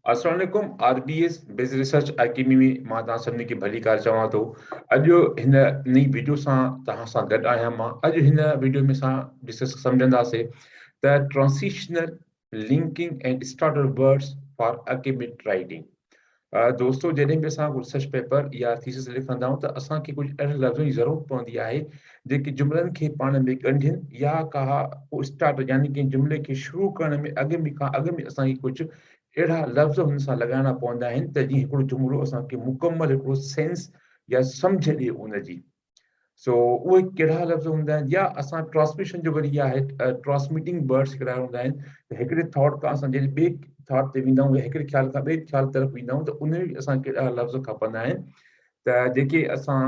अस्सलाम वालेकुम RBS base research academy में मां तव्हां सभिनी खे भली कार चवां थो। अॼु हिन नई वीडियो सां तव्हां सां गॾु आहियां मां। अॼु हिन वीडियो में असां डिस्कस सम्झंदासीं त transitional linking and starter words for academic writing. दोस्तों, जॾहिं बि असां रिसर्च पेपर या थीसिस लिखंदा आहियूं त असांखे कुझु अहिड़े लफ़्ज़नि जी ज़रूरत पवंदी आहे जेके जुमलनि खे पाण में ॻंढियुनि या को स्टार्ट यानी कि जुमले खे शुरू करण में अॻु में असांखे कुझु अहिड़ा लफ़्ज़ हुन सां लॻाइणा पवंदा आहिनि त जीअं हिकिड़ो जुमिलो असांखे मुकमल हिकिड़ो सेंस या सम्झ ॾिए उनजी। सो उहे कहिड़ा लफ़्ज़ हूंदा आहिनि या असां ट्रांसमिशन जो वरी आहे ट्रांसमिटिंग वर्ड्स कहिड़ा हूंदा आहिनि त हिकिड़े थॉट खां असां जॾहिं ॿिए थॉट ते वेंदा आहियूं या हिकिड़े ख़्याल खां ॿिए ख़्याल तरफ़ वेंदा आहियूं त उन में असांखे कहिड़ा लफ़्ज़ खपंदा आहिनि त जेके असां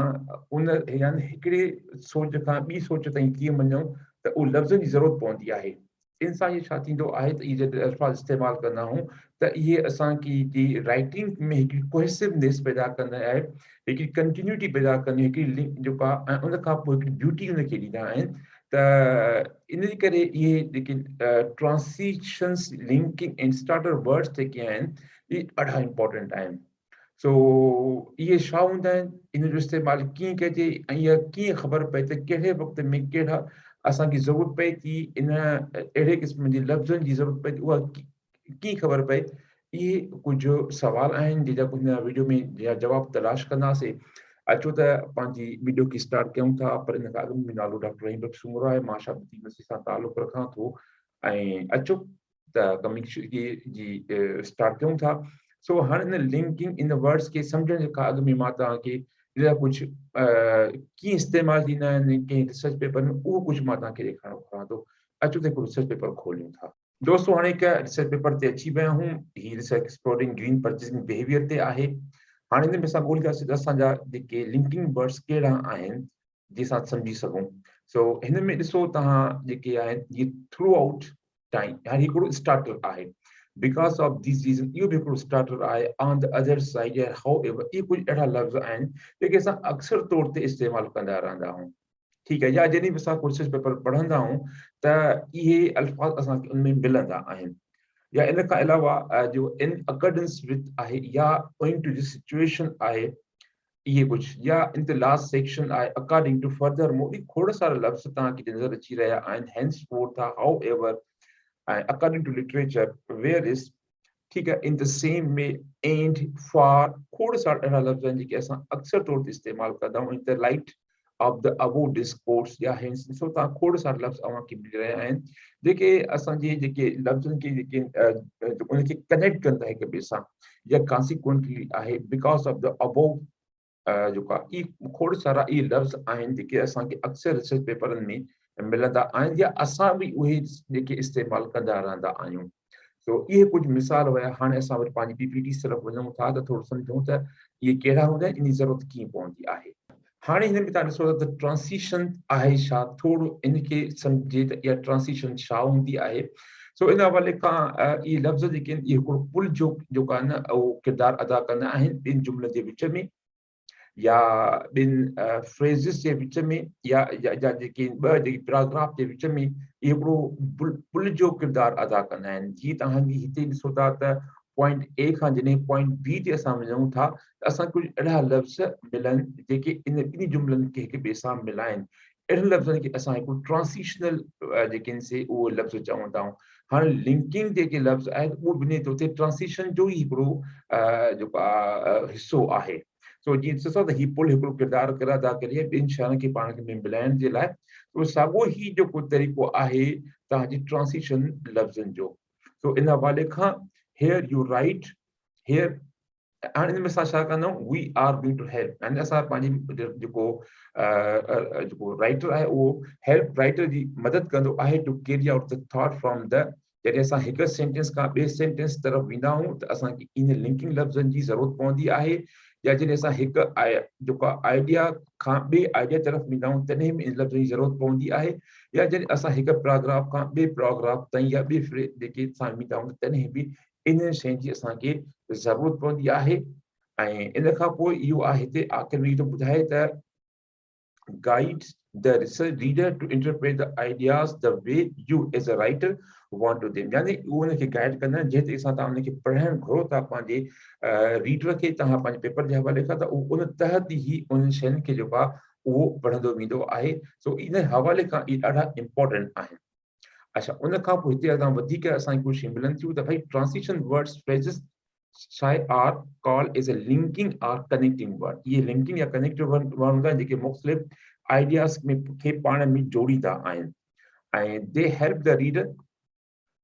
उन यानी हिकिड़े सोच खां ॿी सोच ताईं कीअं वञूं त उहे लफ़्ज़नि जी ज़रूरत पवंदी आहे। इन सां इहो छा थींदो आहे त इहे जॾहिं अल्फाज़ इस्तेमालु कंदा आहियूं त इहे असांजी राइटिंग में हिकिड़ी कोहेसिवनेस पैदा कंदा आहे, हिकिड़ी कंटिन्यूटी पैदा कंदी, हिकिड़ी लिंक जेको आहे ऐं उन खां पोइ हिकिड़ी ब्यूटी हुनखे ॾींदा आहिनि। त इन जे करे इहे जेके ट्रांसिशंस लिंकिंग एंड स्टार्टर वर्ड्स जेके आहिनि इहे ॾाढा इंपॉर्टेंट आहिनि। सो इहे छा हूंदा आहिनि, इन जो इस्तेमालु कीअं कजे ऐं इहा कीअं ख़बर पए त कहिड़े वक़्त में कहिड़ा असांखे ज़रूरत पए थी इन अहिड़े क़िस्म जे लफ़्ज़नि जी ज़रूरत पए थी, उहा कीअं ख़बर पए। इहे कुझु सुवाल आहिनि जंहिंजा हिन वीडियो में जवाब तलाश कंदासीं। अचो त पंहिंजी वीडियो खे स्टार्ट कयूं था, पर इन खां अॻु में नालो डॉक्टर रहीम बख्श सूमरो आहे। मां शाबती मसीह सां तालुक़ु रखां थो ऐं अचो त कम्युनिकेशन जी स्टार्ट कयूं था। सो हाणे हिन लिंकिंग इन वर्ड्स खे सम्झण खां अॻु में मां तव्हांखे इहा कुझु कीअं इस्तेमालु थींदा आहिनि कंहिं रिसर्च पेपर में, उहो कुझु मां तव्हांखे ॾेखारणु चाहियां थो। अचो त हिकु रिसर्च पेपर खोलियूं था। दोस्तों, हाणे हिकु रिसर्च पेपर ते अची विया आहियूं। ही research exploring green purchasing behaviour ते आहे। हाणे हिन में असां ॻोल्हींदासीं त असांजा जेके लिंकिंग वर्ड्स कहिड़ा आहिनि जंहिंसां सम्झी सघूं। सो हिन में ॾिसो तव्हां जेके आहिनि इहे थ्रू आउट टाइम हाणे हिकिड़ो स्टार्टर आहे। बिकॉज़ ऑफ दिस रीज़न इहो बि हिकिड़ो स्टार्टर आहे। ऑन द अदर साइड या हाउएवर इहे कुझु अहिड़ा लफ़्ज़ आहिनि जेके असां अक्सर तौर ते इस्तेमालु कंदा रहंदा आहियूं। ठीकु आहे, या जॾहिं बि असां रिसर्च पेपर पढ़ंदा आहियूं त इहे अल्फाज़ असांखे उनमें मिलंदा आहिनि। या इन खां अलावा जो इन अकॉर्डेंस विद आहे या ओइंग टू द सिचुएशन आहे, इहे कुझु या इन द लास्ट सेक्शन आहे अकॉर्डिंग टू फर्दर मोर, खोड़ सारा लफ़्ज़ तव्हांखे नज़र अची रहिया आहिनि। हेंस फोर्थ आहे हाउएवर ऐं according to literature where is, ठीकु आहे, in the same way and for, खोड़ सारा अहिड़ा लफ़्ज़ आहिनि जेके असां अक्सर तौर ते इस्तेमालु कंदा आहियूं। In the light of the above discourse या हेंस ॾिसो तव्हां खोड़ सारा लफ़्ज़ अव्हांखे मिली रहिया आहिनि जेके असांजे जेके लफ़्ज़नि खे जेके उनखे कनेक्ट कंदा हिक ॿिए सां या कॉन्सिक्वेंटली आहे बिकॉज़ ऑफ द अबोव जेको आहे इहे खोड़ सारा इहे लफ़्ज़ आहिनि जेके असांखे अक्सर रिसर्च पेपरनि में मिलंदा आहिनि या असां बि उहे जेके इस्तेमालु कंदा रहंदा आहियूं। सो इहे कुझु मिसाल हुया। हाणे असां वरी पंहिंजी पीपीटी तरफ़ वञूं था त थोरो सम्झूं त इहे कहिड़ा हूंदा आहिनि, इन जी ज़रूरत कीअं पवंदी आहे। हाणे हिन में तव्हां ॾिसो त ट्रांसिशन आहे छा, थोरो इनखे सम्झे त इहा ट्रांसिशन छा हूंदी आहे। सो इन हवाले खां इहे लफ़्ज़ जेके आहिनि इहे हिकिड़ो पुल जो जेको आहे न उहो किरदारु अदा कंदा आहिनि ॿिनि जुमिलनि जे विच में या ॿिनि फ्रेज़िस जे विच में या जेके ॿ जेके पैराग्राफ जे विच में इहो हिकिड़ो पुल जो किरदारु अदा कंदा आहिनि। जीअं तव्हांजी हिते ॾिसो था त पॉइंट ए खां जॾहिं पॉइंट बी ते असां वञूं था त असां कुझु अहिड़ा लफ़्ज़ मिलनि जेके इन ॿिनी जुमिलनि खे हिक ॿिए सां मिलाइनि। अहिड़े लफ़्ज़नि खे असां हिकिड़ो ट्रांसिशनल जेके आहिनि से उहे लफ़्ज़ चवंदा आहियूं। हाणे लिंकिंग जेके लफ़्ज़ आहिनि उहो बिने थो थिए ट्रांसिशन जो ई हिकिड़ो जेको आहे हिसो आहे। सो जीअं ॾिसो त हीउ पुल हिकिड़ो किरदारु अदा करे ॿिनि शहरनि खे पाण खे में मिलाइण जे लाइ, उहो साॻियो ई जेको तरीक़ो आहे तव्हांजी ट्रांसिशन लफ़्ज़नि जो। सो इन हवाले खां हेयर यू राइट हेयर, हाणे हिन में असां छा कंदा आहियूं, we are going to help, यानी असां पंहिंजी जेको राइटर आहे उहो हेल्प राइटर जी मदद कंदो आहे to carry out the thought from the, जॾहिं असां हिकु सेंटेंस खां ॿिए सेंटेंस तरफ़ वेंदा आहियूं त असांखे इन लिंकिंग लफ़्ज़नि जी ज़रूरत पवंदी आहे। या जॾहिं असां हिकु जेको आइडिया खां ॿिए आइडिया तरफ़ वेंदा आहियूं तॾहिं बि इन लफ़्ज़ जी ज़रूरत पवंदी आहे। या जॾहिं असां हिकु पैराग्राफ खां ॿिए पैराग्राफ ताईं या ॿिए जेके असां वेंदा आहियूं तॾहिं बि इन शइ जी असांखे ज़रूरत पवंदी आहे। ऐं इन खां पोइ इहो आहे हिते आख़िर में इहो ॿुधाए त guides the research reader to interpret the ideas the way you as a writer want to them. यानी उनखे गाइड कंदा आहिनि जेतिरे सां तव्हां उनखे पढ़णु घुरो था पंहिंजे रीडर खे तव्हां पंहिंजे पेपर जे हवाले खां त उन तहत ई उन शयुनि खे जेको आहे उहो पढ़ंदो वेंदो आहे. सो इन हवाले खां इहे ॾाढा इम्पोर्टेंट आहिनि. अच्छा, उन खां पोइ हिते असां वधीक असांखे कुझु शयूं मिलनि थियूं त भई translation words phrases are called as a linking or connecting word. ये linking या connecting word हूंदा आहिनि जेके मुख़्तलिफ़ ideas खे पाण में जोड़ींदा आहिनि ऐं they help the reader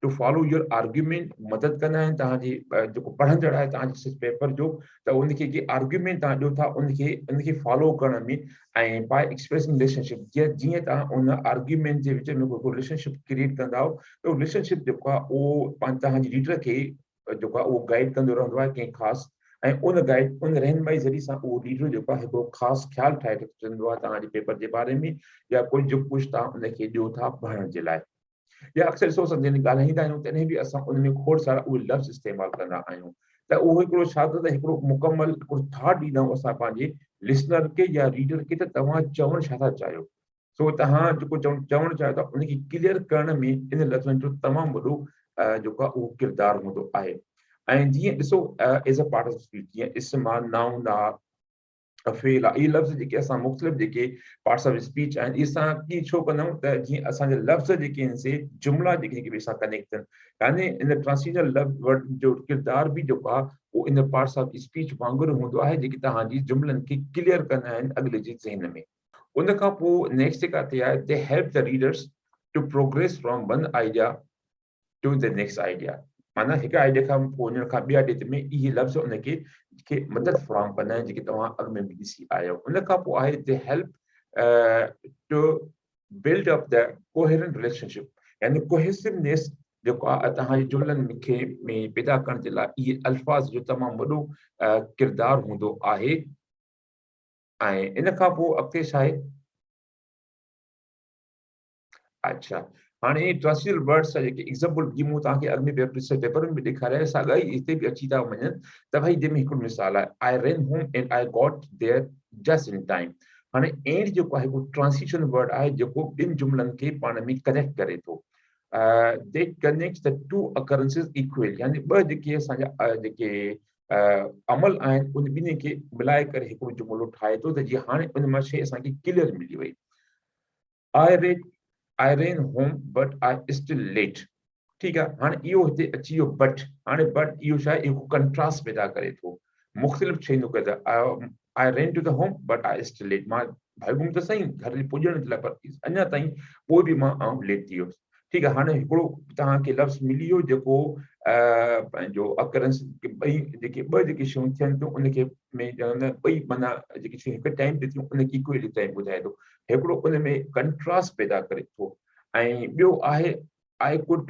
to follow your argument. मदद कंदा आहिनि तव्हांजी जेको पढ़ंदड़ आहे तव्हांजे पेपर जो त उनखे जे आर्ग्यूमेंट तव्हां ॾियो था उनखे फॉलो करण में ऐं by expressing relationship जीअं तव्हां उन आर्ग्यूमेंट जे विच में कोई रिलेशनशिप क्रिएट कंदा हो त उहो रिलेशनशिप जेको आहे उहो तव्हांजी रीडर खे जेको आहे उहो गाइड कंदो रहंदो आहे कंहिं ख़ासि ऐं उन गाइड उन रहनुमाई ज़रिए सां उहो रीडर जेको आहे हिकिड़ो ख़ासि ख़्यालु ठाहे रखंदो आहे तव्हांजे पेपर जे बारे में या कुझु तव्हां उनखे ॾियो था पढ़ण जे लाइ. या अक्सर ॾिसो जॾहिं ॻाल्हाईंदा आहियूं तॾहिं बि असां उन में खोड़ सारा उहे लफ़्ज़ इस्तेमालु कंदा आहियूं त उहो हिकिड़ो छा त हिकिड़ो मुकमल हिकिड़ो थाट ॾींदा आहियूं असां पंहिंजे लिसनर खे या रीडर खे त तव्हां चवणु छा था चाहियो. सो तव्हां जेको चवणु चाहियो था उनखे क्लियर करण में इन लफ़्ज़नि जो तमामु वॾो जेको आहे उहो किरदारु हूंदो आहे. ऐं जीअं ॾिसो as a part of speech जीअं इस्म नाउन आहे फेल आहे इहे लफ़्ज़ जेके असां मुख़्तलिफ़ जेके पार्ट्स ऑफ स्पीच आहिनि इहे असां कीअं छो कंदा आहियूं त जीअं असांजा लफ़्ज़ जेके आहिनि से जुमिला जेके हिक ॿिए सां कनेक्ट थियनि. यानी इन ट्रांसलेशन वर्ड जो किरदारु बि जेको आहे उहो इन पार्ट्स ऑफ स्पीच वांगुरु हूंदो आहे जेके तव्हांजी जुमिलनि खे क्लियर कंदा आहिनि अॻिले जे ज़हन में. उन खां पोइ नेक्स्ट जेका थी आहे they help the readers to progress from one idea to the next idea. माना हिकु आइडिया खां पोइ वञण खां ॿिए आइडिया में इहे लफ़्ज़ उनखे मदद फराहम कंदा आहिनि जेके तव्हां अॻु में बि ॾिसी आहियो. उन खां पोइ आहे they help to build up the coherent relationship. यानी कोहेसिवनेस जेको आहे तव्हांजे जुमिलनि खे में पैदा करण जे लाइ इहे अल्फाज़ जो तमामु वॾो किरदारु हूंदो आहे. ऐं इन खां पोइ अॻिते छा आहे अच्छा हाणे ट्रांसलेशन वर्ड्स जेके एग्जांपल जीअं मूं तव्हांखे अॻु में पेपर में ॾेखारिया साॻा ई हिते बि अची था वञनि त भई जंहिंमें हिकिड़ो मिसाल आहे I ran home and I got there just in time. हाणे एंड जेको आहे उहो ट्रांसलेशन वर्ड आहे जेको ॿिनि जुमिलनि खे पाण में कनेक्ट करे थो. दे connects the two occurrences equal. यानी ॿ जेके असांजा जेके अमल आहिनि उन ॿिन्ही खे मिलाए करे हिकिड़ो जुमिलो ठाहे थो त जीअं हाणे उन मां शइ असांखे क्लियर मिली वई. I ran home but I still late. ठीक है हाणे इहो हिते अची वियो बट. हाणे बट इहो छा आहे इहो कंट्रास्ट पैदा करे थो मुख़्तलिफ़ शयूं कंदा. I ran to the home but I still late. मां भाॻुमि त सही घर पुॼण जे लाइ पर अञा ताईं पोइ बि मां लेट थी वियुसि. ठीकु आहे हाणे हिकिड़ो तव्हांखे लफ़्ज़ मिली वियो जेको पंहिंजो अकरेंस ॿई जेके ॿ जेके शयूं थियनि थियूं उनखे में ॿई माना जेके शयूं हिकु टाइम ते थियूं उनखे इक्वली टाइम ॿुधाए थो. हिकिड़ो उन में कंट्रास्ट पैदा करे थो. ऐं ॿियो आहे I could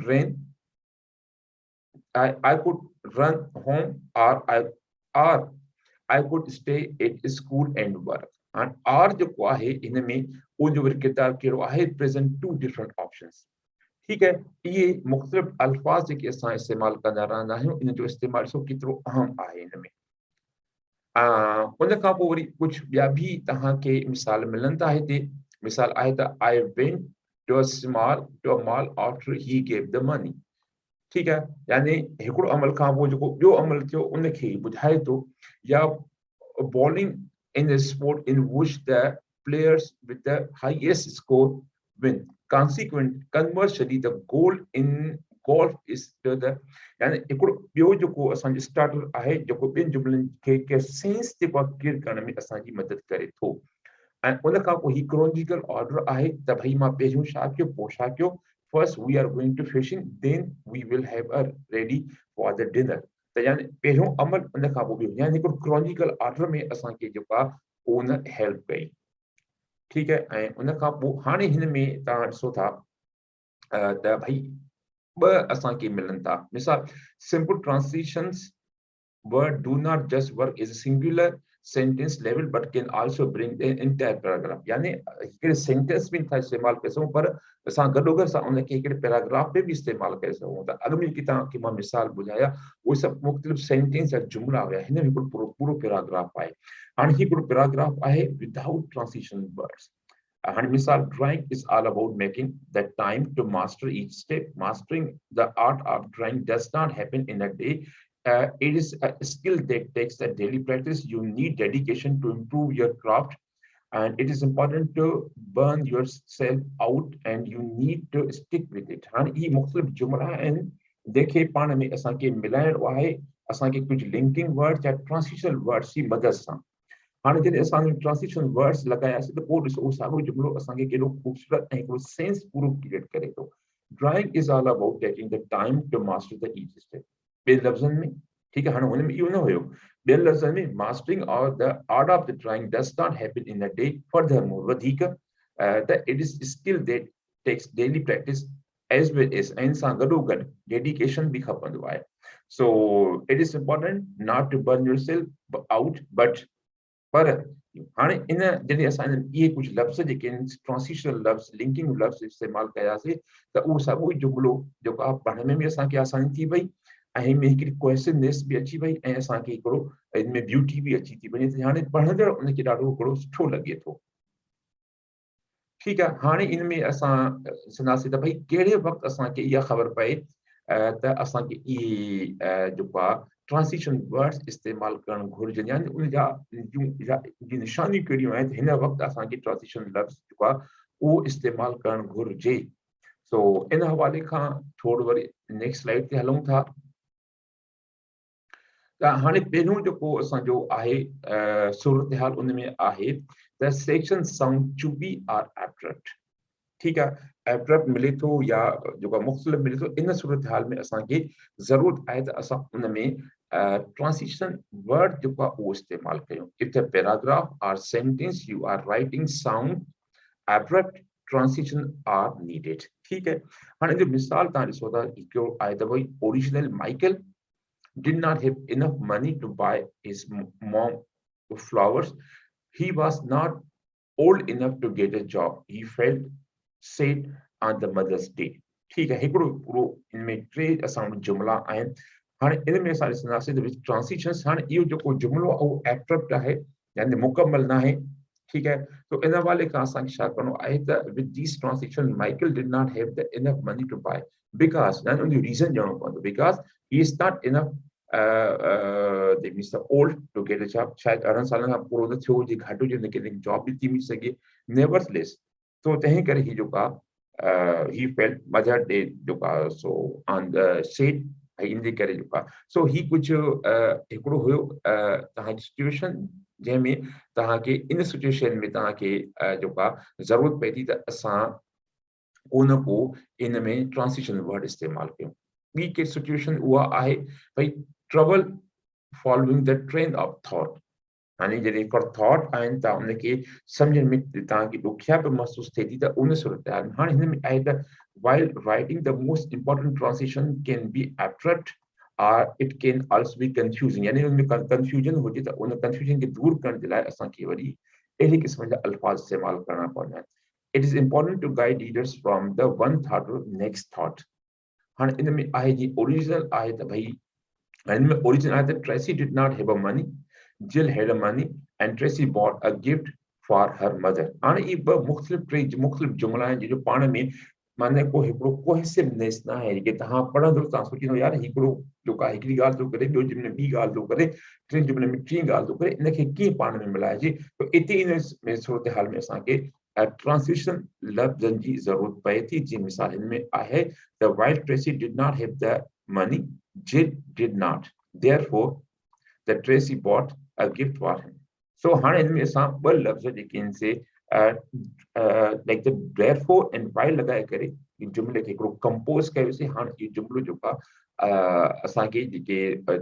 run home or I could stay at school and work. And R जेको आहे हिन में उहो जो वरी किरदारु कहिड़ो आहे present two different options. ठीकु आहे इहे मुख़्तलिफ़ अल्फाज़ जेके असां इस्तेमालु कंदा रहंदा आहियूं इन जो इस्तेमालु ॾिसो केतिरो अहम आहे हिन में. उन खां पोइ वरी कुझु ॿिया बि तव्हांखे मिसाल मिलनि था हिते. मिसाल आहे त I went to a mall after he gave the money. ठीकु आहे यानी हिकिड़ो अमल खां पोइ जेको ॿियो अमल थियो उनखे ॿुधाए थो. या bowling in a sport in which the players with the highest score win. Conversely, the goal in golf is the यानी हिकिड़ो ॿियो जेको असांजो स्टार्टर आहे जेको ॿिनि जुमिलनि खे सेंस जेको आहे क्लियर करण में असांजी मदद करे थो. ऐं उन खां पोइ ही क्रोनॉलॉजिकल ऑर्डर आहे त भई मां पहिरियों छा कयो पोइ छा कयो. First we are going to fishing, then we will have a ready for the dinner. त यानी पहिरियों अमल उन खां पोइ ॿियो यानी हिकिड़ो क्रोनॉलॉजिकल ऑर्डर में असांखे जेको आहे उन हेल्प कई. ठीकु आहे ऐं उन खां पोइ हाणे हिन में तव्हां ॾिसो था त भई ॿ असांखे मिलनि था. मिसाल simple translations word do not just work as a singular sentence level but can also bring the entire paragraph. यानी हिकिड़े सेंटेंस में था इस्तेमालु करे सघूं पर असां गॾोगॾु असां उनखे हिकिड़े पैराग्राफ में बि इस्तेमालु करे सघूं था. अॻु में जेकी तव्हांखे मां मिसाल ॿुधाया उहे सभु मुख़्तलिफ़ सेंटेंस या जुमिला हुया. हिन में हिकिड़ो पूरो पैराग्राफ आहे. हाणे हिकिड़ो पैराग्राफ आहे विदाउट ट्रांसलेशन वर्ड्स. हाणे मिसाल drawing is all about making the time to master each step mastering the art of drawing does not happen in a day it is a skill that takes a daily practice you need dedication to improve your craft and it is important to burn yourself out and you need to stick with it हाणे ई मुख़्तलिफ़ जुमला आहिनि देखे पाण में असांखे मिलाइणो आहे असांखे कुझु लिंकिंग वर्ड्स या ट्रांसिशनल वर्ड्स जी मदद सां हाणे जॾहिं असां ट्रांसिशनल वर्ड्स लॻायासीं त पोइ ॾिसो उहो साॻियो जुमिलो असांखे केॾो ख़ूबसूरत ऐं हिकिड़ो सेंस पूरो क्रिएट करे थो drawing is all about taking the time to master the each step ॿियनि लफ़्ज़नि में ठीकु आहे हाणे हुन में इहो न हुयो ॿियनि लफ़्ज़नि में मास्टरिंग और the art of the drawing does not happen in a day furthermore वधीक त it is skill that takes daily practice as well as ऐं सां गॾोगॾु डेडिकेशन बि खपंदो आहे so it is important not to burn yourself out but पर हाणे इन जॾहिं असां इहे कुझु लफ़्ज़ जेके आहिनि ट्रांसिशनल लफ़्ज़ लिंकिंग लफ़्ज़ इस्तेमालु कयासीं त उहो साॻियो ई जुमिलो जेको आहे पढ़ण में बि असांखे आसानी थी वई ऐं हिन में हिकिड़ी कोहेसिवनेस बि अची वई ऐं असांखे हिकिड़ो हिन में ब्यूटी बि अची थी वञे त हाणे पढ़ंदड़ उनखे ॾाढो हिकिड़ो सुठो लॻे थो ठीकु आहे हाणे इन में असां ॾिसंदासीं त भई कहिड़े वक़्तु असांखे इहा ख़बर पए त असांखे इहे जेको आहे ट्रांसिशन वर्ड्स इस्तेमालु करणु घुरिजनि यानी उन जा जी निशानियूं कहिड़ियूं आहिनि हिन वक़्तु असांखे ट्रांसिशन लफ़्ज़ जेको आहे उहो इस्तेमालु करणु घुरिजे सो इन हवाले खां थोरो वरी नेक्स्ट स्लाइड ते हलूं था त हाणे पहिरियों जेको असांजो आहे सूरत हाल उन में आहे त section sound to be or abstract ठीकु आहे एब्स्ट्रैक्ट मिले थो या जेको मुख़्तलिफ़ मिले थो इन सूरत हाल में असांखे ज़रूरत आहे त असां उन में ट्रांसिशन वर्ड जेको आहे उहो इस्तेमालु कयूं if the paragraph or sentence you are writing sound abstract transition are needed ठीकु है हाणे जो मिसाल तव्हां ॾिसो था हिकिड़ो आहे त भई original Michael did not have enough money to buy his mom flowers. He was not old enough to get a job. He felt sad on the Mother's Day. ठीक है हिकिड़ो पूरो इनमें टे असां जुमिला आहिनि हाणे इन में असां ॾिसंदासीं त ट्रांसिशन्स हाणे इहो जेको जुमिलो आहे उहो एब्स्ट्रैक्ट आहे यानी मुकमल न आहे ठीक है तो इन हवाले खां असांखे छा करिणो आहे त with this transition Michael did not have the enough money to buy because यानी उनजो रीज़न ॼणो पवंदो because he is not enough they means the old to get a job शायद 18 साल खां पूरो न थियो हुजे घटि हुजे हुनखे जॉब बि थी मिली सघे nevertheless तो तंहिं करे ही जेको आहे he felt mother day जेको आहे so on the shade इन जे करे जेको आहे so ही कुझु हिकिड़ो हुयो तव्हांजी सिचुएशन जंहिंमें तव्हांखे इन सिचुएशन में तव्हांखे जेको आहे ज़रूरत पए थी त असां को न को इन में ट्रांसिशन वर्ड इस्तेमालु कयूं ॿी के सिचुएशन उहा आहे भई trouble following the train of thought यानी जॾहिं हिकिड़ो थॉट आहिनि त उनखे सम्झण में तव्हांखे ॾुखियापि महसूसु थिए थी त उन सूरत हाल में हाणे हिन में आहे त while writing the most important transition can be abstract or it can also be confusing यानी उनमें कंफ्यूजन हुजे त उन कंफ्यूजन खे दूर करण जे लाइ असांखे वरी अहिड़े क़िस्म जा अल्फाज़ इस्तेमालु करणा पवंदा आहिनि it is important to guide readers from the one thought to next thought हाणे इन में आहे जी ओरिजिनल आहे त भई हिन में ओरिजिनल आहे त Tracy did not have a money Jill had a money and Tracy bought a gift for her mother हाणे ई ॿ मुख़्तलिफ़ जुमिला आहिनि जो पाण में माने को हिकिड़ो कोहेसिवनेस न आहे जेके तव्हां पढ़ंदो तव्हां सोचींदो यार हिकिड़ो जेको आहे हिकिड़ी ॻाल्हि थो करे ॿियो जुमिले में ॿी ॻाल्हि थो करे टिनि जुमिले में टी ॻाल्हि थो करे इनखे कीअं पाण में मिलाइजे त इते इन में सूरत हाल में असांखे ट्रांसिशन लफ़्ज़नि जी ज़रूरत पए थी जीअं मिसाल हिन में आहे the while Tracy did not have the money, Jill did not. Therefore, the Tracy bought a gift for him. So, हाणे इनमें असां ॿ लफ़्ज़ जेके आहिनि से like the therefore and while लॻाए करे इन जुमिले खे हिकिड़ो कंपोज़ कयोसीं हाणे इहो जुमिलो जेको आहे असांखे जेके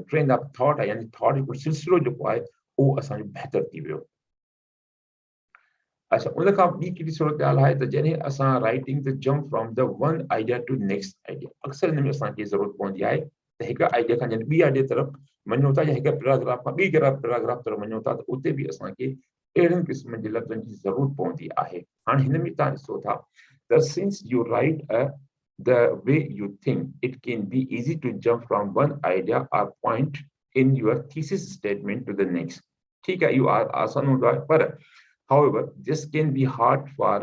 ट्रेन ऑफ थॉट आहे यानी थॉट हिकिड़ो सिलसिलो जेको आहे उहो असांजो बहितर थी वियो अच्छा उन खां ॿी कहिड़ी सूरत हाल आहे त जॾहिं असां writing the jump from the one idea to next idea अक्सर हिन में असांखे ज़रूरत पवंदी आहे त हिकु आइडिया खां जॾहिं ॿी आइडिया तरफ़ वञूं था या हिकु पैराग्राफ खां ॿी पैराग्राफ तरफ़ वञूं था त उते बि असांखे अहिड़नि क़िस्म जे लफ़्ज़नि जी ज़रूरत पवंदी आहे हाणे हिन में तव्हां ॾिसो था त since U right the way you think it can be easy to jump from one idea or point in your thesis statement to the next ठीक है इहो आसान हूंदो आहे पर However, this can be hard for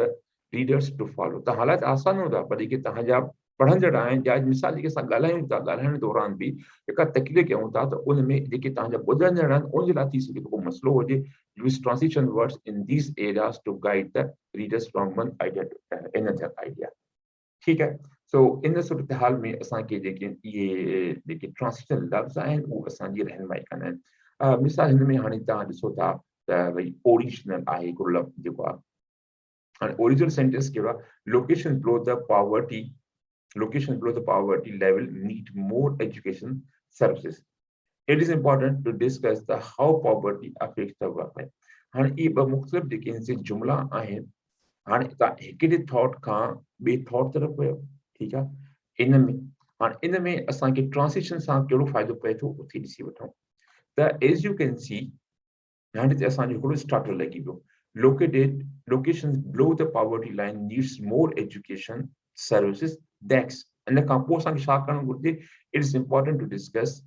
readers to follow. त हालात आसान हूंदा पर जेके तव्हांजा पढ़ंदड़ आहिनि या मिसाल जेके असां ॻाल्हायूं था ॻाल्हाइण दौरान बि जेका तकलीफ़ कयूं था त उन में जेके तव्हांजा ॿुधंदड़ आहिनि उन जे लाइ थी सघे थो को मसइलो हुजे. use transition words in these areas to guide the readers from one idea to another idea. ठीक है. सो इन सूरत हाल में असांखे जेके इहे जेके ट्रांसिशन लफ़्ज़ आहिनि उहे असांजी रहनुमाई कंदा आहिनि. मिसाल हिन में हाणे तव्हां ॾिसो था त भई ओरिजिनल आहे हिकिड़ो लफ़्ज़ जेको आहे. हाणे ओरिजिनल सेंटेंस कहिड़ो आहे? location below the poverty level need more education services. It is important to discuss the how poverty affects the work life. हाणे इहे ॿ मुख़्तलिफ़ जेके हिन से जुमिला आहिनि. हाणे तव्हां हिकिड़े थॉट खां ॿिए थॉट तरफ़ वियो. ठीकु आहे. इन में असांखे ट्रांसिशन सां कहिड़ो फ़ाइदो पए थो उते ॾिसी वठूं. त एज़ यू कैन सी हाणे हिते असांजो हिकिड़ो स्टार्टर लॻी पियो. Locations below the poverty line needs more education services. That's इन खां पोइ असांखे छा करणु घुरिजे? It is important to discuss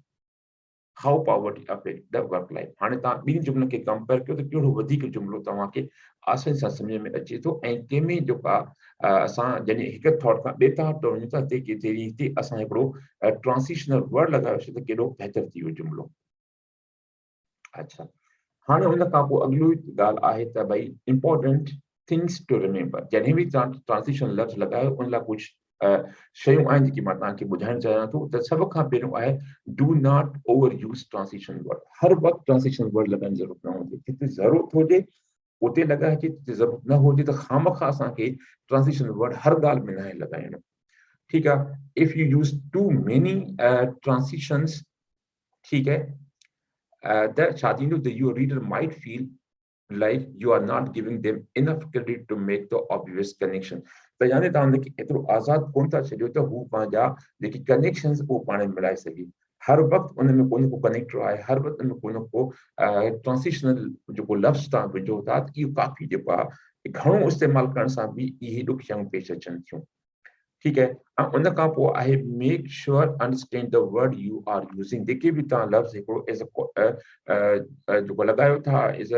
how poverty affect the work life. हाणे तव्हां ॿिनि जुमलनि खे कंपेयर कयो त कहिड़ो वधीक जुमिलो तव्हांखे आसानी सां सम्झ में अचे थो ऐं कंहिंमें जेका असां जॾहिं हिकु थॉट खां ॿिए थॉट ते वञूं था हिते असां हिकिड़ो ट्रांसिशनल वर्ड लॻायोसीं त केॾो बहितर थी वियो जुमिलो. अच्छा. हाणे हुन खां पोइ अॻिलो ॻाल्हि आहे त भई इम्पोर्टेंट थिंग्स टू रिमेंबर. जॾहिं बि तव्हां ट्रांसिशन लफ़्ज़ लॻायो उन लाइ कुझु शयूं आहिनि जेकी मां तव्हांखे ॿुधाइणु चाहियां थो. त सभ खां पहिरियों आहे do not over use transition word. हर वक़्तु ट्रांसिशन वर्ड लॻाइण जी ज़रूरत न हुजे. जिते ज़रूरत हुजे उते लॻाइजे, जिते ज़रूरत न हुजे त ख़ामख़ा असांखे ट्रांसिशन वर्ड हर ॻाल्हि में न आहे लॻाइणु. ठीकु आहे. If you use too many transitions, ठीकु है, that your reader might feel like you are not giving them enough credit to make the obvious connection. त यानी तव्हां हुनखे एतिरो आज़ादु कोन था छॾियो त हू पंहिंजा जेके कनेक्शन्स उहो पाण में मिलाए सघे. हर वक़्तु उन में को न को कनेक्टर आहे, हर वक़्तु उन में को न को ट्रांसिशनल जेको लफ़्ज़ तव्हां विझो था त इहो काफ़ी जेको आहे घणो इस्तेमालु करण सां बि इहे ॾुखियाऊं पेश अचनि थियूं. ठीक है. उन खां पोइ आहे make sure understand the word you are using. जेके बि तव्हां लफ़्ज़ हिकिड़ो एज़ जेको लॻायो था एज़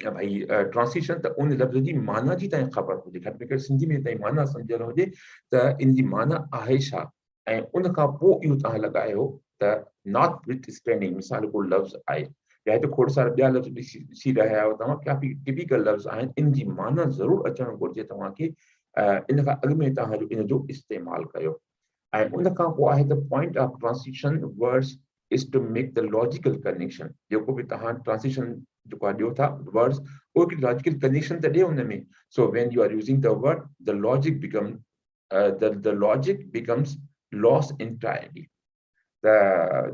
भाई ट्रांसिशन त उन लफ़्ज़ जी माना जी तव्हांखे ख़बर हुजे. घटि में घटि सिंधी में तव्हां माना सम्झियल हुजे त इन जी माना आहे छा. ऐं उन खां पोइ इहो तव्हां लॻायो त नॉट विथ स्टैंडिंग. मिसाल हिकिड़ो लफ़्ज़ आहे या हिते खोड़ सारा ॿिया लफ़्ज़ ॾिसी रहिया आहियो तव्हां. काफ़ी टिपिकल लफ़्ज़ आहिनि. इन जी माना ज़रूरु अचणु घुरिजे तव्हांखे. इन खां अॻु में तव्हां इन जो इस्तेमालु कयो. ऐं उन खां पोइ आहे त point of transition words is to make the logical connection. जेको बि तव्हां ट्रांसिशन जेको ॾियो था वर्ड्स उहो हिकिड़ी लॉजिकल कनेक्शन त ॾियो हुन में. So when you are using the word the logic becomes loss entirely. त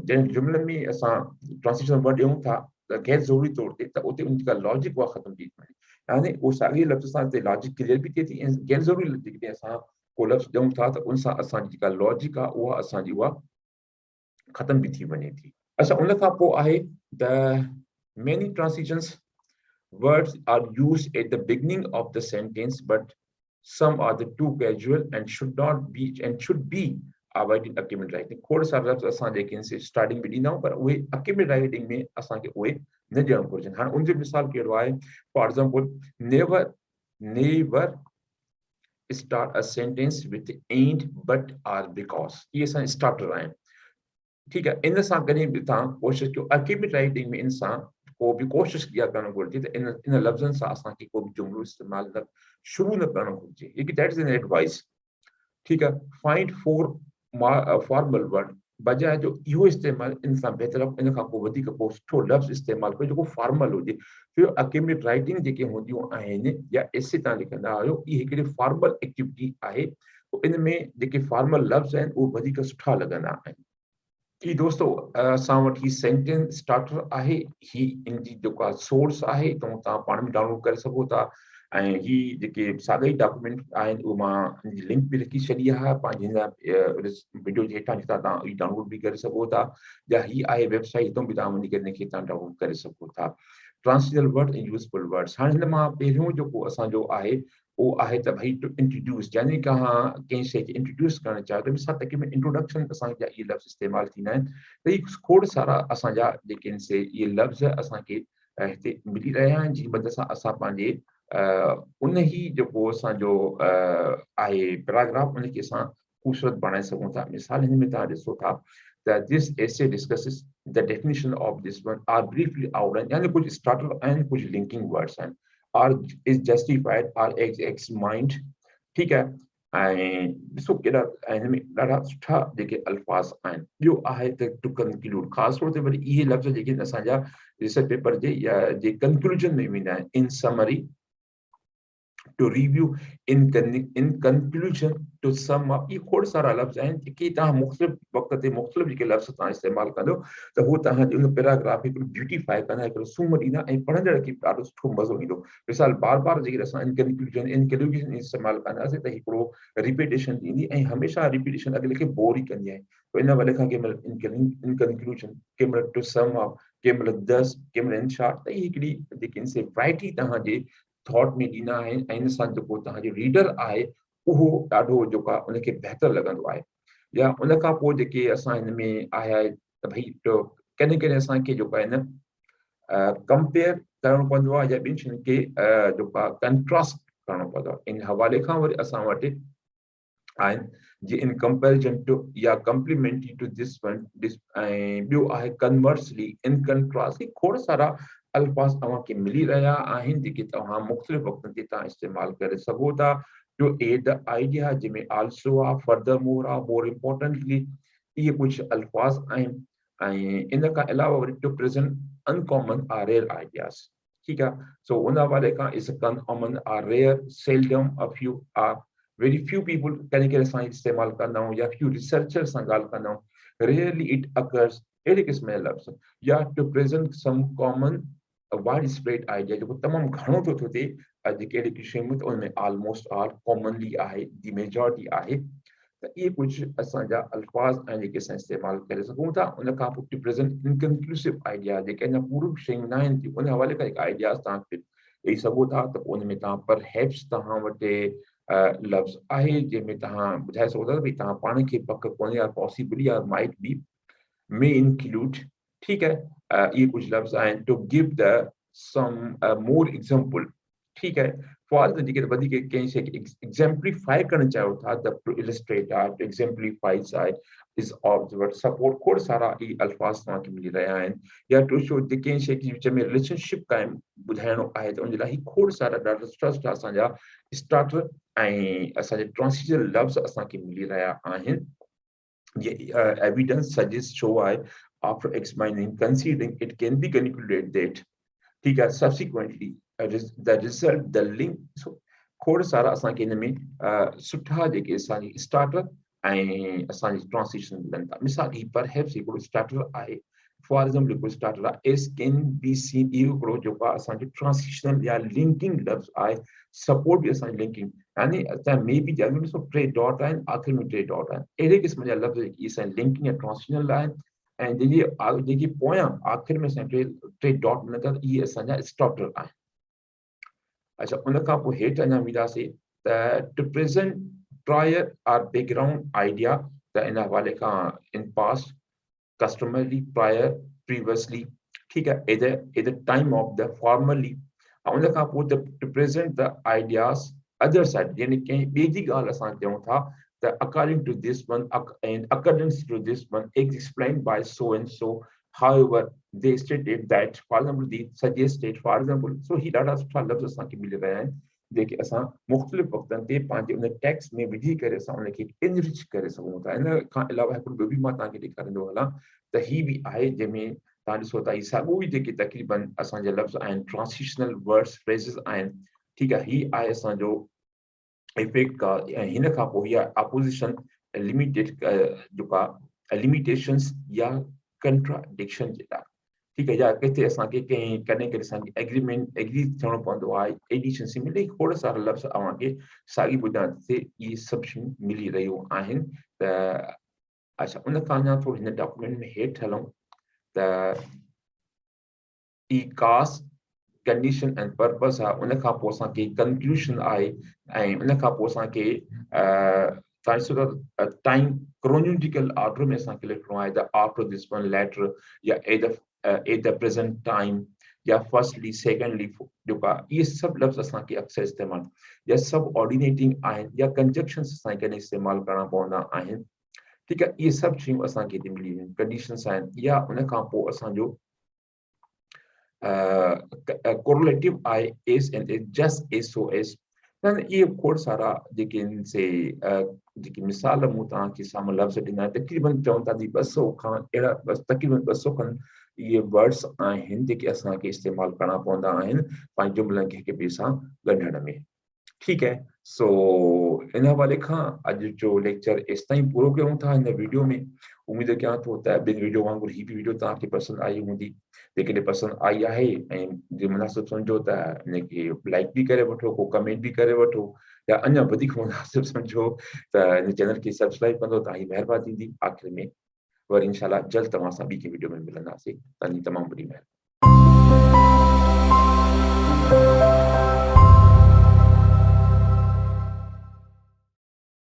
जंहिं जुमिलनि में असां ट्रांसिशन वर्ड ॾियूं था त गैर ज़रूरी तौर ते त उते उनजी का लॉजिक उहा ख़तमु थी वञे. यानी उहो साॻिए लफ़्ज़ सां हिते लॉजिक क्लियर बि थिए थी ऐं गैर ज़रूरी जेकॾहिं असां को लफ़्ज़ ॾियूं था त उन सां असांजी जेका लॉजिक आहे उहा असांजी उहा ख़तम भी थी वञे थी. अच्छा. उन खां पोइ आहे the many transitions words are used at the beginning of the sentence, but some are the too casual and should be avoided academic writing. खोड़ सारा लफ़्ज़ असां जेके आहिनि स्टार्टिंग में ॾींदा आहियूं पर उहे academic writing में असांखे उहे न ॾियणु घुरिजनि. हाणे उनजो मिसाल कहिड़ो आहे? For example never start a sentence with and but or because. इहे असां स्टार्टर आहिनि. ठीक है. इन सां कॾहिं बि तव्हां कोशिशि कयो academic writing में इन सां को बि कोशिशि इहा करणु घुरिजे त इन लफ़्ज़नि सां असांखे को बि जुमिलो इस्तेमालु न शुरू न करणु घुरिजे. That is an advice. ठीकु आहे. Find formal word. बजाए जो इहो इस्तेमालु इन सां बहितर इन खां पोइ वधीक पोइ सुठो लफ़्ज़ इस्तेमालु कयो जेको फॉर्मल हुजे. फिर academic writing जेके हूंदियूं आहिनि या एसे तव्हां लिखंदा आहियो इहे हिकिड़ी फॉर्मल एक्टिविटी आहे. इन में जेके फॉर्मल लफ़्ज़ आहिनि उहे वधीक सुठा लॻंदा आहिनि. कि दोस्तों असां वटि ही सेंटेंस स्टार्टर आहे. ही इन जी जेका सोर्स आहे त तव्हां पाण में डाउनलोड करे सघो था. ऐं ही जेके साॻा ई डॉक्यूमेंट आहिनि उहे मां हिन जी लिंक बि रखी छॾी आहे पंहिंजे हिन वीडियो जे हेठां जितां तव्हां ही डाउनलोड बि करे सघो था. या ही आहे वेबसाइट हितां बि तव्हां वञी करे हिनखे तव्हां डाउनलोड करे सघो था. ट्रांसिशनल वर्ड ऐं यूज़फुल वर्ड्स. हाणे हिन मां पहिरियों जेको असांजो आहे उहो आहे त भई टू इंट्रोड्यूस. यानी तव्हां कंहिं शइ खे इंट्रोड्यूस करणु चाहियो त मिसाल तक में इंट्रोडक्शन असांजा इहे लफ़्ज़ इस्तेमालु थींदा आहिनि. त इहे खोड़ सारा असांजा जेके आहिनि से इहे लफ़्ज़ असांखे हिते मिली रहिया आहिनि, जी वजह सां असां पंहिंजे उन ई जेको असांजो आहे पैराग्राफ उनखे असां ख़ूबसूरत बणाए सघूं था। मिसाल हिन में तव्हां ॾिसो था त this essay discusses the definition of this one are briefly outlined, यानी कुछ स्टार्टर आहिनि, कुछ लिंकिंग वर्ड्स आहिनि, are is justified, are examined, ठीक है। ऐं ॾिसो केॾा हिन में ॾाढा सुठा जेके अल्फाज़ आहिनि। ॿियो आहे त टू कंक्लूड, ख़ासि तौर ते वरी इहे लफ़्ज़ जेके असांजा रिसर्च पेपर जे या जे कंक्लूजन में वेंदा आहिनि, इन summary, to review, in conclusion, to sum up, ये खोड़ सारा लफ़्ज़ आहिनि जेके तव्हां मुख़्तलिफ़ वक़्त ते मुख़्तलिफ़ जेके लफ़्ज़ तव्हां इस्तेमालु कंदो त हू तव्हांजे उन पैराग्राफ हिकिड़ो ब्यूटीफाई कंदा, हिकिड़ो सूम ॾींदा ऐं पढ़ंदड़ खे ॾाढो सुठो मज़ो ईंदो। मिसाल बार बार जेकॾहिं असां इन कंक्लूजन इस्तेमालु कंदासीं त हिकिड़ो रिपीटेशन थींदी ऐं हमेशह रिपीटेशन अॻिले खे बोर ई कंदी आहे। त इन वजह खां कंहिं महिल इन कंक्लूजन, कंहिं महिल टू सम अप, कंहिं महिल दस, कंहिं महिल इन शॉर्ट, त इहे हिकिड़ी जेकी इंसिफाइटी तव्हांजे थॉट में ॾींदा आहिनि ऐं इन सां जेको तव्हांजो रीडर आहे उहो ॾाढो जेको आहे उनखे बहितर लॻंदो आहे। या उन खां पोइ जेके असां हिन में आहे त भई कॾहिं कॾहिं असांखे जेको आहे न कंपेयर करणो पवंदो आहे या ॿिनि शयुनि खे जेको आहे कंट्रास्ट करणो पवंदो आहे। इन हवाले खां वरी असां वटि आहिनि जी इन कंपेरिजन टू या कम्प्लीमेंटरी टू दिस वन, ऐं ॿियो आहे कन्वर्सली, इन कंट्रास्ट, खोड़ सारा अल्फाज़ तव्हांखे मिली रहिया आहिनि जेके तव्हां मुख़्तलिफ़ वक़्तनि ते तव्हां इस्तेमालु करे सघो था। टू एड द आइडिया, जंहिंमें आल्सो आहे, फर्दर मोर आहे, मोर इम्पोर्टेंटली, इहे कुझु अल्फाज़ आहिनि। ऐं इन खां अलावा वरी to present uncommon or rare ideas, ठीकु आहे। सो उन हवाले खां is uncommon or rare, seldom, a few or very few people कॾहिं कॾहिं असां इस्तेमालु कंदा आहियूं या few researchers सां ॻाल्हि कंदा आहियूं, rarely it occurs, अहिड़े क़िस्म जा लफ़्ज़। या to present some common wide spread idea, जेको तमामु घणो थो थिए जेके अहिड़ी शयूं त उनमें ऑलमोस्ट ऑल कॉमनली आहे, दी मेजॉरिटी आहे। त इहे कुझु असांजा अल्फाज़ आहिनि जेके असां इस्तेमालु करे सघूं था। उन खां पोइ टू प्रेज़ेंट इनकन्क्लूसिव आइडिया, जेके अञा पूरी शयूं न आहिनि, उन हवाले खां हिकु आइडियाज़ तव्हां ॾेई सघो था। त उन में तव्हां पर हैप्स तव्हां वटि लफ़्ज़ आहे जंहिंमें तव्हां ॿुधाए सघो था भई तव्हां पाण खे पक कोन्हे या पॉसिबल या माइट बी, मे इंक्लूड, ठीक है। ये कुछ लफ्ज़ आहिनि to give the some more example, ठीक है। फॉर द जेके वधीक कंहिं शइ खे एग्जाम्पलीफाई करणु चाहियो था, त टू इलस्ट्रेट आहे, टू एग्जाम्पलीफाइज आहे, इज ऑब्जर्व, सपोर्ट, खोड़ सारा ई अल्फाज़ तव्हांखे मिली रहिया आहिनि। या टू शो कंहिं शइ जे विच में रिलेशनशिप क़ाइमु ॿुधाइणो आहे, त उन लाइ खोड़ सारा ॾाढा सुठा सुठा असांजा स्टार्टर ऐं असांजे ट्रांसिशन लफ़्ज़ असांखे मिली रहिया आहिनि। Evidence suggests show after examining, considering, it can be concluded that, ठीक है, subsequently the result, the link, so खोड़ सारा असांखे हिन में सुठा जेके असांजी स्टार्टर ऐं असांजी ट्रांसिशन मिलनि था। मिसाल ही परहैप्स हिकिड़ो स्टार्टर आहे, फॉर एग्जाम्पल हिकिड़ो स्टार्टर आहे, एस कैन बी सीन, इहो हिकिड़ो जेको आहे असांजो ट्रांसिशनल या लिंकिंग लफ़्ज़ आहे। सपोर्ट बि असांजी लिंकिंग, यानी असां मे बी जंहिंमें ॾिसो टे डॉट आहिनि, आख़िर में टे डॉट आहिनि, अहिड़े क़िस्म जा लफ़्ज़ इहे असांजी लिंकिंग या ट्रांसिशनल आहिनि। ऐं जेकी पोयां आख़िर में असांखे टे डॉट मिलनि था, इहे असांजा स्टार्टर आहिनि। अच्छा, उन खां पोइ हेठि अञा वेंदासीं त to present prior or background idea, त इन हवाले खां इन पास्ट, कस्टमरली, प्रायर, प्रीवियसली, ठीक है, at the time of the formally. उन खां पोइ to present the ideas other side, यानी कंहिं ॿिए जी ॻाल्हि असां चऊं था त according to this one and according to this one explain by so and so, however they stated that, for example, they suggested, for example, so ही ॾाढा सुठा लफ़्ज़ असांखे मिली रहिया आहिनि जेके असां मुख़्तलिफ़ वक़्तनि ते पंहिंजे उन टेक्स्ट में विझी करे असां उनखे इनरिच करे सघूं था। इन खां अलावा हिकिड़ो ॿियो बि मां तव्हांखे ॾेखारींदो हलां त ही बि आहे जंहिंमें तव्हां ॾिसो था, ही साॻियो ई जेके तक़रीबन असांजा लफ़्ज़ आहिनि, ट्रांसिशनल वर्ड्स, फ्रेज़िस आहिनि, ठीकु आहे। ही आहे असांजो इफेक्ट का, ऐं हिन खां पोइ इहा अपोज़िशन, लिमिटेड जेका लिमिटेशंस या कंट्राडिक्शन जे लाइ, ठीकु आहे। या किथे असांखे कॾहिं कॾहिं असांखे एग्री थियणो पवंदो आहे, एडिशन मिले, खोड़ सारा लफ़्ज़ अव्हांखे साॻी बुनियाद ते इहे सभु शयूं मिली रहियूं आहिनि। त अच्छा, उन खां अञा थोरो हिन डॉक्यूमेंट में हेठि हलूं त ई कास्ट, कंडीशन एंड पर्पस आहे। उन खां पोइ असांखे कंक्लूशन आहे, ऐं उन खां पोइ असांखे तव्हां ॾिसो था टाइम क्रोनोलॉजिकल ऑर्डर में असांखे लिखिणो आहे, the after this one later, या एट द प्रेज़ेंट टाइम, या फर्स्टली सेकेंडली जेका ये सब लफ़्ज़ असांखे अक्सर इस्तेमाल या सब ऑर्डिनेटिंग आहिनि या कंजक्शंस असांखे कॾहिं इस्तेमाल करणा पवंदा आहिनि। ठीक है, ये सब शयूं असांखे हिते मिली वेंदियूं कंडीशंस आहिनि या उन खां पोइ असांजो कोरिलेटिव आहे as and as just as ओ एस। इहे खोड़ सारा जेके आहिनि से जेकी मिसाल मूं तव्हांखे साम्हूं लफ़्ज़ ॾिना आहिनि तक़रीबन चवनि था 200 खां अहिड़ा तक़रीबन 200 खनि इहे वर्ड्स आहिनि जेके असांखे इस्तेमालु करणा पवंदा आहिनि पंहिंजे जुमिलनि खे हिक ॿिए सां ॻंढण में। ठीक है, सो इन हवाले खां अॼु जो लेक्चर एसि ताईं पूरो कयूं था हिन वीडियो में। उम्मीद कयां थो त ॿिनि वीडियो वांगुरु ही बि वीडियो तव्हांखे पसंदि आई हूंदी। जेकॾहिं पसंदि आई आहे ऐं जे मुनासिबु सम्झो त हिनखे लाइक बि करे वठो, को कमेंट बि करे वठो, या अञा वधीक मुनासिबु सम्झो त हिन चैनल खे सब्सक्राइब कंदो तव्हांजी महिरबानी थींदी। आख़िर में वरी इंशाल्लाह जल्द तव्हां सां ॿी कंहिं वीडियो में मिलंदासीं। तव्हांजी तमामु वॾी महिरबानी।